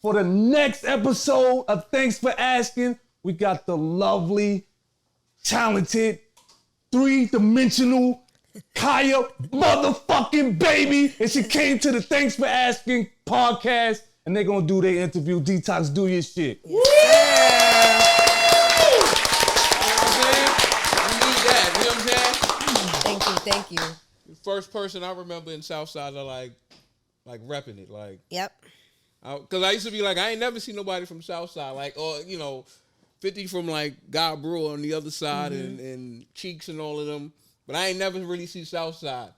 For the next episode of Thanks for Asking, we got the lovely, talented, three-dimensional Kyah motherfucking Baby. And she came to the Thanks for Asking podcast, and they're gonna do their interview. Detox, do your shit. Yeah. You know what I'm saying? Thank you. The first person I remember in Southside that like repping it. Like, yep. Because I used to be like, I ain't never seen nobody from Southside. Like, or, 50 from like God Brewer on the other side and Cheeks and all of them. But I ain't never really see Southside.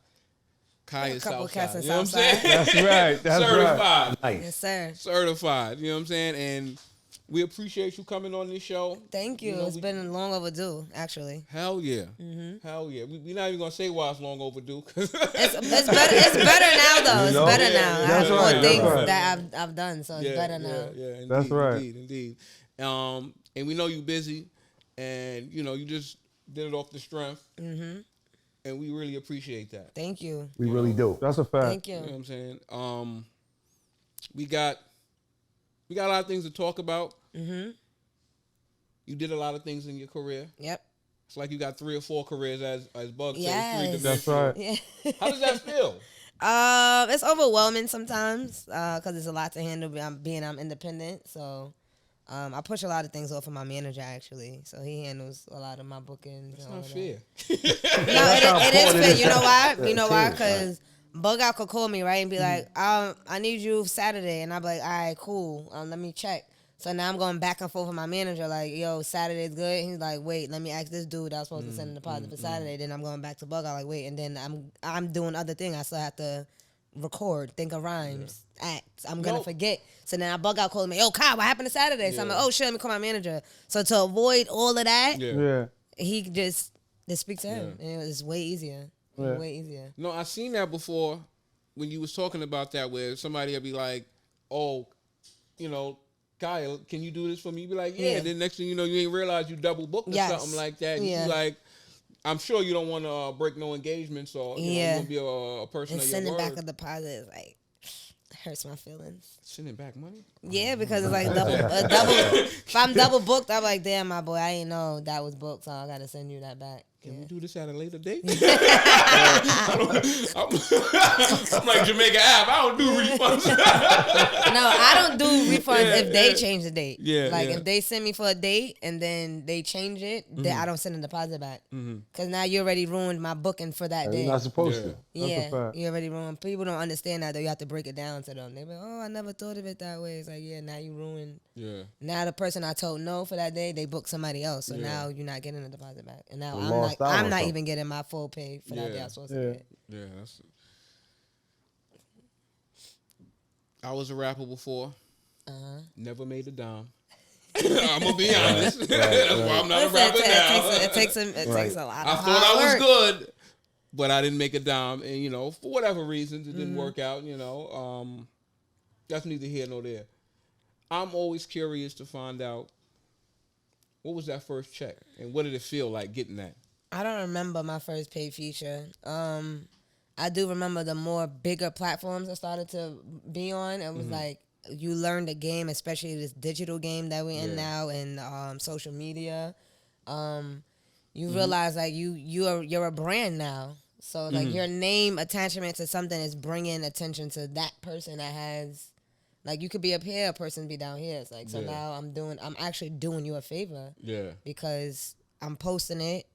Kyah Southside. You know what I'm saying? That's right. That's Certified. Right. Yes, sir. Certified. You know what I'm saying? And we appreciate you coming on this show. Thank you. It's been long overdue, actually. Hell yeah. Mm-hmm. Hell yeah. We're not even going to say why it's long overdue. It's better now, though. It's better now. I have more things that I've done, so it's better now. Yeah, indeed, that's right. Indeed. And we know you're busy, and, you just did it off the strength. Mm-hmm. And we really appreciate that. Thank you. We really do. That's a fact. Thank you. You know what I'm saying? We got a lot of things to talk about. Mm-hmm. You did a lot of things in your career. Yep. It's like you got 3 or 4 careers, as Bug yes. says. That's right. Yeah. How does that feel? It's overwhelming sometimes because it's a lot to handle. I'm independent, so I push a lot of things off of my manager actually. So he handles a lot of my bookings. That's not fair. No, it is fair. You know why? You know why? Because Bug Out could call me, right, and be like, I need you Saturday. And I'll be like, all right, cool. Let me check. So now I'm going back and forth with my manager, like, yo, Saturday's good. He's like, wait, let me ask this dude I was supposed to send a deposit for Saturday. Then I'm going back to Bug Out, like, wait. And then I'm doing other things. I still have to record, think of rhymes, act. I'm going to forget. So then I Bug Out calling me, yo, Kyle, what happened to Saturday? So I'm like, oh, shit, let me call my manager. So to avoid all of that, he just speak to him. And it was way easier. Yeah. Way easier. No, I seen that before when you was talking about that, where somebody would be like, oh, Kyle, can you do this for me? You be like, yeah. And then next thing you know, you ain't realize you double booked or something like that. And you be like, I'm sure you don't want to break no engagements or you want to be a person of your word. And sending back a deposit is like, hurts my feelings. Sending back money? Yeah, because it's like double. If I'm double booked, I'm like, damn, my boy, I ain't know that was booked, so I got to send you that back. Can we do this at a later date? I'm like Jamaica Ave. I don't do refunds. No, I don't do refunds if they change the date. Yeah, like if they send me for a date and then they change it, then I don't send a deposit back. Because now you already ruined my booking for that day. You're not supposed to. Yeah, you already ruined. People don't understand that though. You have to break it down to them. They're like, oh, I never thought of it that way. It's like, yeah, now you ruined. Yeah. Now the person I told no for that day, they booked somebody else. So now you're not getting a deposit back. And now I'm not even getting my full pay for that day I was supposed to get. Yeah, I was a rapper before. Never made a dime. I'm gonna be honest. That's why I'm not a rapper now. It takes a lot. I thought I was good, but I didn't make a dime, and for whatever reasons, it didn't work out. That's neither here nor there. I'm always curious to find out what was that first check, and what did it feel like getting that. I don't remember my first paid feature. I do remember the more bigger platforms I started to be on. It was like you learn the game, especially this digital game that we're in now, and social media. You realize like you're a brand now, so like your name attachment to something is bringing attention to that person that has. Like you could be up here, a person be down here. It's like so now I'm actually doing you a favor. Yeah. Because I'm posting it.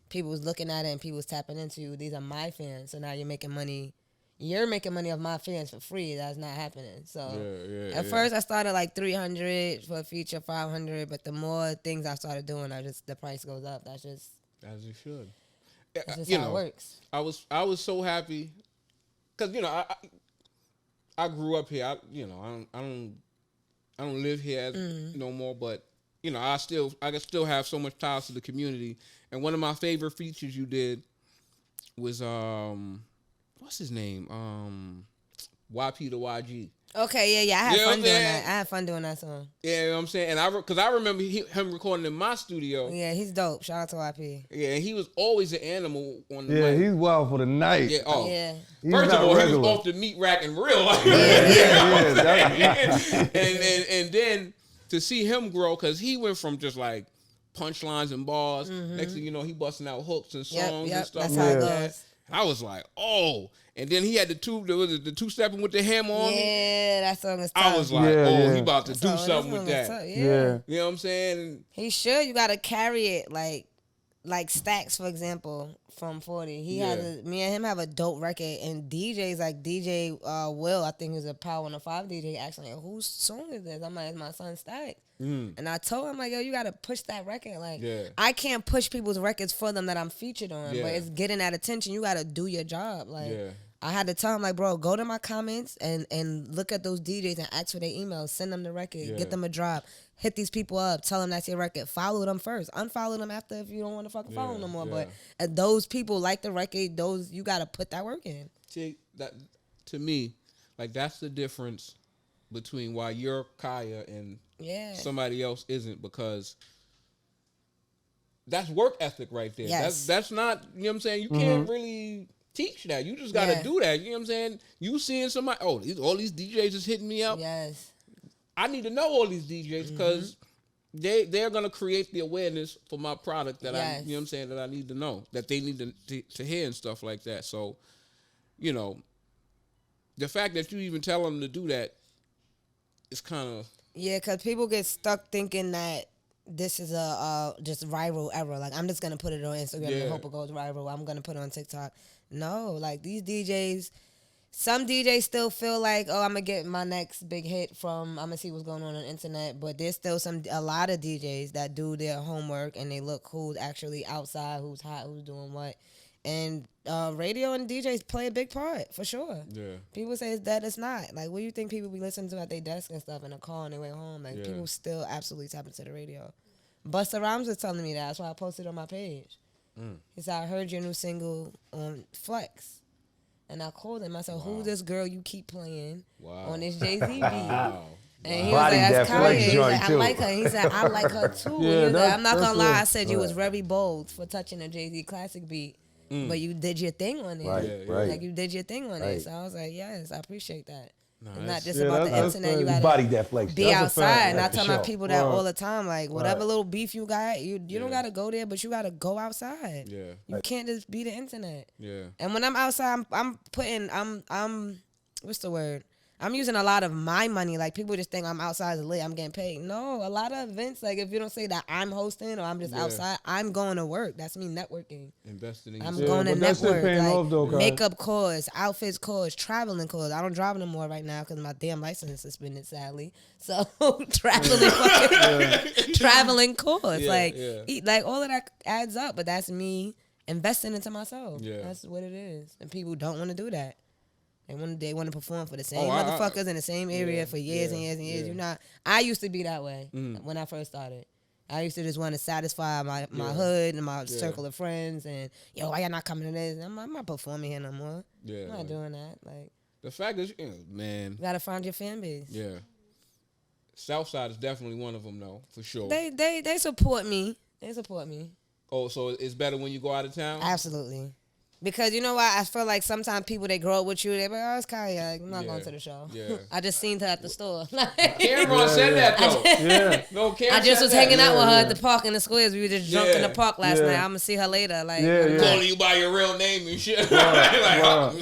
People's looking at it and people's tapping into you. These are my fans. So now you're making money. You're making money off my fans for free. That's not happening. So at first I started like $300 for a feature, $500. But the more things I started doing, the price goes up. That's just as it should. That's just how it works. I was so happy because I grew up here. I don't live here no more, but I can still have so much ties to the community. And one of my favorite features you did was what's his name? YP to YG. Okay, yeah. I had fun doing that. I had fun doing that song. Yeah, you know what I'm saying? And because I remember him recording in my studio. Yeah, he's dope. Shout out to YP. Yeah, and he was always an animal on the mic. Yeah, he's wild for the night. Yeah, yeah. First of all, he was off the meat rack in real life. And then to see him grow, because he went from just like punchlines and bars. Next thing you know, he busting out hooks and songs and stuff like that. I was like, oh. And then he had the two-stepping with the hammer on him. Yeah, that song is tough. I was like, he about to do something with that. Yeah. You know what I'm saying? He should. You got to carry it like Stacks, for example, from 40. Me and him have a dope record, and DJs like DJ Will, I think he's a Power 105 DJ, asking like, whose song is this? I'm like, it's my son Stacks. And I told him, like, yo, you got to push that record. Like, I can't push people's records for them that I'm featured on, but it's getting that attention. You got to do your job. Like, I had to tell him, like, bro, go to my comments and look at those DJs and ask for their emails. Send them the record. Get them a drop. Hit these people up. Tell them that's your record. Follow them first. Unfollow them after if you don't want to fucking follow them no more. But those people like the record. Those, you got to put that work in. See, that to me, like, that's the difference between why you're Kyah and somebody else isn't, because that's work ethic right there. Yes. That's not, you know what I'm saying? You can't really teach that. You just got to do that. You know what I'm saying? You seeing somebody, all these DJs is hitting me up. Yes. I need to know all these DJs because they're going to create the awareness for my product that I, you know what I'm saying, that I need to know, that they need to hear and stuff like that. So, you know, the fact that you even tell them to do that is kind of... Yeah, because people get stuck thinking that this is a just viral era. Like, I'm just going to put it on Instagram and hope it goes viral. I'm going to put it on TikTok. No, like, these DJs... Some DJs still feel like, oh, I'm going to get my next big hit from, I'm going to see what's going on the internet. But there's still a lot of DJs that do their homework and they look who's actually outside, who's hot, who's doing what. And radio and DJs play a big part, for sure. Yeah. People say it's dead, it's not. Like, what do you think people be listening to at their desk and stuff in a car on their way home? Like, people still absolutely tap into the radio. Busta Rhymes was telling me that. That's why I posted on my page. He said, I heard your new single on Flex. And I called him. I said, who's this girl you keep playing on this Jay-Z beat? And he was like, that's Kyah. He was like, I like her. He said, I like her too. Like, I'm not going to lie. I said you was very bold for touching a Jay-Z classic beat. But you did your thing on it. Right. Like, you did your thing on it. So I was like, yes, I apprecate that. No, it's not just about the internet. You gotta be outside. And I tell my people that all the time. Like, whatever little beef you got, you don't gotta go there, but you gotta go outside. Yeah. You can't just be the internet. Yeah. And when I'm outside, I'm what's the word? I'm using a lot of my money. Like, people just think I'm outside as lit, I'm getting paid. No, a lot of events, like, if you don't say that I'm hosting or I'm just outside, I'm going to work. That's me networking. Investing in I'm going to network. Like, makeup calls, outfits calls, traveling calls. I don't drive no more right now because my damn license is suspended, sadly. So, traveling calls. Like, all of that adds up, but that's me investing into myself. Yeah. That's what it is. And people don't want to do that. They want to perform for the same motherfuckers in the same area for years and years and years. Yeah. I used to be that way when I first started. I used to just want to satisfy my hood and my circle of friends. And, yo, why y'all not coming to this? I'm not performing here no more. Yeah, I'm not doing that. Like, the fact is, man. You got to find your fan base. Yeah. Southside is definitely one of them, though, for sure. They support me. They support me. Oh, so it's better when you go out of town? Absolutely. Because you know what? I feel like sometimes people, they grow up with you, they're like, oh, it's Kyah. Like, I'm not going to the show. Yeah. I just seen her at the store. Cameron said that, though. No, I just was hanging out with her at the park in the squares. We were just drunk in the park last night. I'm going to see her later. Like, calling you by your real name and shit. Nah.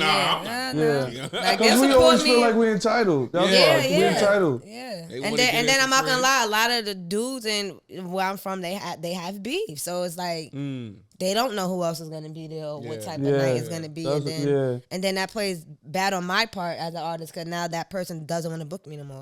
Like, because we always feel like we're entitled. We're entitled. Yeah. And then I'm not going to lie, a lot of the dudes and where I'm from, they have beef. So it's like... They don't know who else is going to be there or what type of night it's going to be. And then that plays bad on my part as an artist because now that person doesn't want to book me no more.